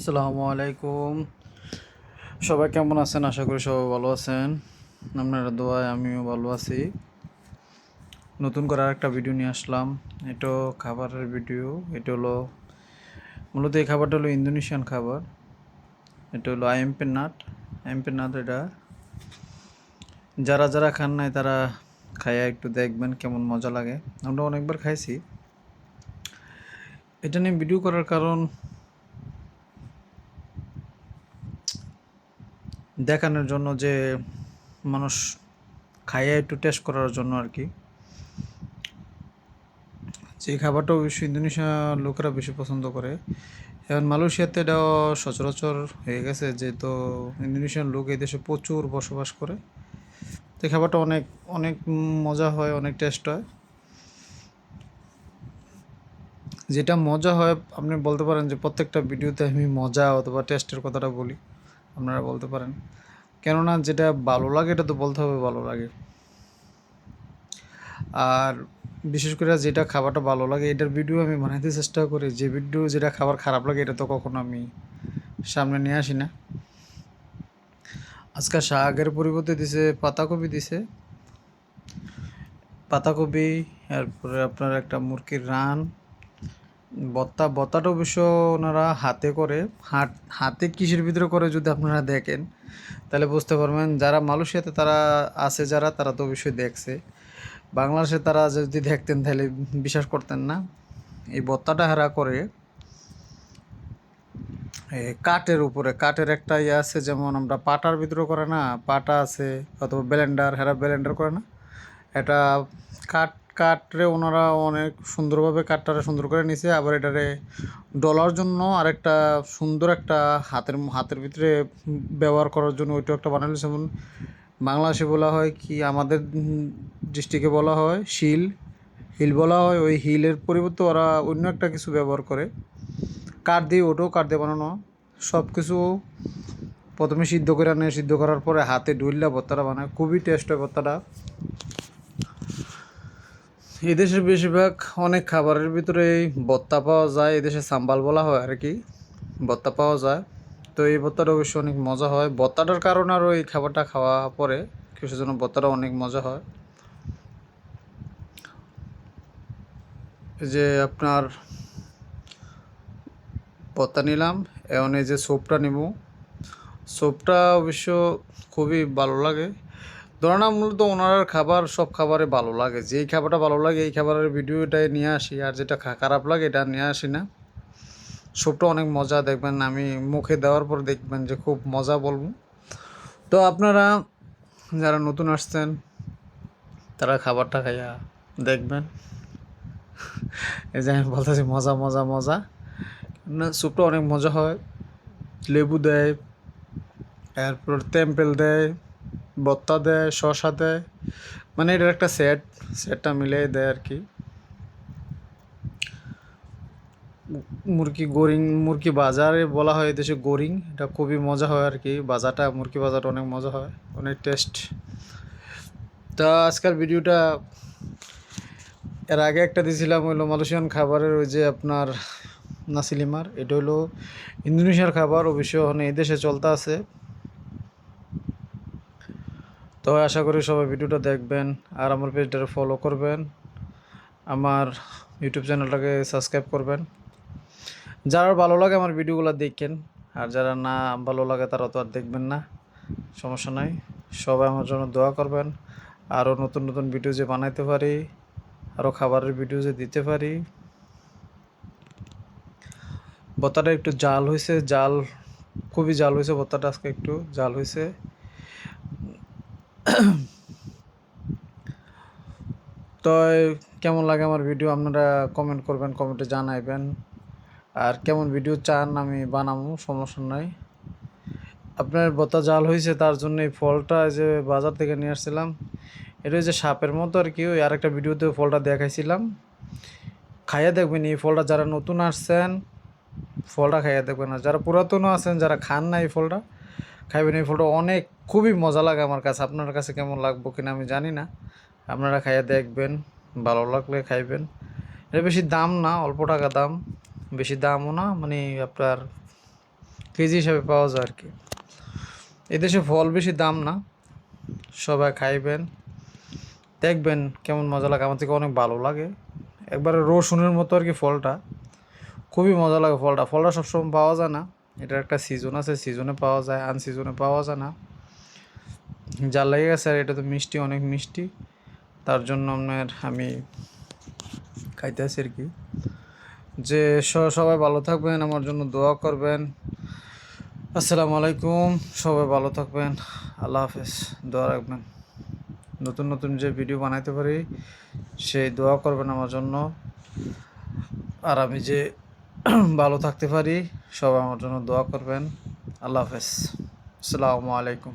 আসসালামু আলাইকুম। সবাই কেমন আছেন? আশা করি সবাই ভালো আছেন। আপনারা দোয়ায় আমিও ভালো আছি। নতুন করে আরেকটা ভিডিও নিয়ে আসলাম। এটা খাবারের ভিডিও। এটা হলো মূলত এই খাবারটা হলো ইন্দোনেশিয়ান খাবার। এটা হলো আইএমপি নাট। এটা যারা যারা খান নাই তারা খাইয়া একটু দেখবেন কেমন মজা লাগে। আমরা অনেকবার খাইছি। এটা নিয়ে ভিডিও করার কারণ দেখানোর জন্য যে মানুষ খাইয়া একটু টেস্ট করার জন্য আর কি। যে খাবারটা অবশ্যই ইন্দোনেশিয়া লোকেরা বেশি পছন্দ করে। এখন মালয়েশিয়াতে এটাও সচরাচর হয়ে গেছে, যেহেতু ইন্দোনেশিয়ান লোক এই দেশে প্রচুর বসবাস করে। তো এই খাবারটা অনেক অনেক মজা হয়, অনেক টেস্ট হয়। যেটা মজা হয় আপনি বলতে পারেন যে প্রত্যেকটা ভিডিওতে আমি মজা অথবা টেস্টের কথাটা বলি, আপনারা বলতে পারেন। কেননা যেটা ভালো লাগে এটা তো বলতে হবে ভালো লাগে। আর বিশেষ করে যেটা খাবারটা ভালো লাগে এটার ভিডিও আমি বানাইতে চেষ্টা করি। যে ভিডিও যেটা খাবার খারাপ লাগে এটা তো কখনো আমি সামনে নিয়ে আসি না। আজকে শাকের পরিবর্তে দিছে পাতাকপি দিছে। পাতাকপি, এরপরে আপনার একটা মুরগির রান, ভর্তাটা অবশ্য ওনারা হাতে করে। হাতে কিসের ভিতরে করে যদি আপনারা দেখেন তাহলে বুঝতে পারবেন। যারা মালয়েশিয়াতে তারা আছে, তারা তো অবশ্যই দেখছে। বাংলাদেশে তারা যদি দেখতেন তাহলে বিশ্বাস করতেন না। এই ভর্তাটা হারা করে কাঠের উপরে। কাঠের একটা ইয়ে আছে, যেমন আমরা পাটার ভিতরে করে না, পাটা আছে অথবা ব্লেন্ডার, ব্লেন্ডার করে না, এটা কাঠরে ওনারা অনেক সুন্দরভাবে কাঠটারে সুন্দর করে নিছে। আবার এটারে ডলার জন্য আরেকটা সুন্দর একটা হাতের ভিতরে ব্যবহার করার জন্য ওইটা একটা বানাইছে। যেমন বাংলাদেশে বলা হয় কি, আমাদের ডিস্ট্রিক্টে বলা হয় হিল বলা হয়। ওই হিলের পরিবর্তে ওরা অন্য একটা কিছু ব্যবহার করে। কাঠ দিয়ে, ওটাও কাঠ দিয়ে বানানো। সব কিছু প্রথমে সিদ্ধ করে আনে, সিদ্ধ করার পরে হাতে ডুইলা ভর্তাটা বানায়। খুবই টেস্ট হয় ভর্তাটা। এদেশের বেশিরভাগ অনেক খাবারের ভিতরে এই ভর্তা পাওয়া যায়। এদেশে সাম্বাল বলা হয় আর কি, ভর্তা পাওয়া যায়। তো এই ভর্তাটা অবশ্যই অনেক মজা হয়। ভর্তাটার কারণে আরও এই খাবারটা খাওয়া পরে কিছুর জন্য ভর্তাটা অনেক মজা হয়। এই যে আপনার ভর্তা নিলাম, এখন এই যে স্যুপটা নিব। স্যুপটা অবশ্য খুবই ভালো লাগে। ধরে না, মূলত ওনার খাবার সব খাবারে ভালো লাগে। যেই খাবারটা ভালো লাগে এই খাবারের ভিডিওটাই নিয়ে আসি, আর যেটা খারাপ লাগে এটা নিয়ে আসি না। স্যুপটা অনেক মজা, দেখবেন আমি মুখে দেওয়ার পর দেখবেন যে খুব মজা বলবো। তো আপনারা যারা নতুন আসছেন তারা খাবারটা খাইয়া দেখবেন। এই যে আমি বলতেছি মজা মজা মজা, না স্যুপটা অনেক মজা হয়। লেবু দেয়, এরপর তেম্পেল দেয়, ভর্তা দেয়, শসা দেয়, মানে এটার একটা সেটটা মিলিয়ে দেয় আর কি। মুরগি বাজারে বলা হয় এদেশে গরিং। এটা খুবই মজা হয় আর কি। মুরগি বাজারটা অনেক মজা হয়, অনেক টেস্ট। তা আজকের ভিডিওটা, এর আগে একটা দিয়েছিলাম হইলো মালয়েশিয়ান খাবারের, ওই যে আপনার নাসিলিমার। এটা হলো ইন্দোনেশিয়ার খাবার, অবশ্য ওখানে এদেশে চলতে আছে। তো আশা করি সবাই ভিডিওটা দেখবেন আর আমার পেজটা ফলো করবেন, আমার ইউটিউব চ্যানেলটাকে সাবস্ক্রাইব করবেন। যারা ভালো লাগে আমার ভিডিওগুলো দেখেন, আর যারা না ভালো লাগে তারা তো আর দেখবেন না, সমস্যা নাই। সবাই আমার জন্য দোয়া করবেন। আরও নতুন নতুন ভিডিও যে বানাইতে পারি, আরও খাবারের ভিডিও যে দিতে পারি। ভর্তাটা একটু খুবই জাল হয়েছে ভর্তাটা, আজকে একটু জাল হয়েছে। তো কেমন লাগে আমার ভিডিও আপনারা কমেন্ট করবেন, কমেন্টে জানাইবেন। আর কেমন ভিডিও চান আমি বানাবো, সমস্যা নাই। আপনার ভর্তা জাল হয়েছে তার জন্য এই ফলটা যে বাজার থেকে নিয়ে আসছিলাম, এটা হচ্ছে সাপের মতো আর কি। ওই আরেকটা ভিডিওতে ফলটা দেখাইছিলাম। খাইয়া দেখবেন এই ফলটা, যারা নতুন আসছেন ফলটা খাইয়া দেখবেন। আর যারা পুরাতনও আছেন, যারা খান না এই ফলটা, খাইবেন। এই ফলটা খুবই মজা লাগে আমার কাছে। আপনার কাছে কেমন লাগবো কিনা আমি জানি না, আপনারা খাইয়া দেখবেন, ভালো লাগলে খাইবেন। এটা বেশি দাম না, অল্প টাকা দাম, বেশি দামও না, মানে আপনার কেজি হিসাবে পাওয়া যায় আর কি। এদেশে ফল বেশি দাম না, সবাই খাইবেন, দেখবেন কেমন মজা লাগে। আমার থেকে অনেক ভালো লাগে, একবারে রসুনের মতো আর কি ফলটা, খুবই মজা লাগে ফলটা। ফলটা সবসময় পাওয়া যায় না, এটার একটা সিজন আছে, সিজনে পাওয়া যায়, আনসিজনে পাওয়া যায় না। যার লেগে গেছে আর এটা তো মিষ্টি, অনেক মিষ্টি, তার জন্য আপনার আমি খাইতে আছি আর কি। যে সবাই ভালো থাকবেন, আমার জন্য দোয়া করবেন। আসসালামু আলাইকুম, সবাই ভালো থাকবেন, আল্লাহ হাফেজ, দোয়া রাখবেন। নতুন নতুন যে ভিডিও বানাইতে পারি সেই দোয়া করবেন আমার জন্য, আর আমি যে ভালো থাকতে পারি সবাই আমার জন্য দোয়া করবেন। আল্লাহ হাফেজ, আসসালামু আলাইকুম।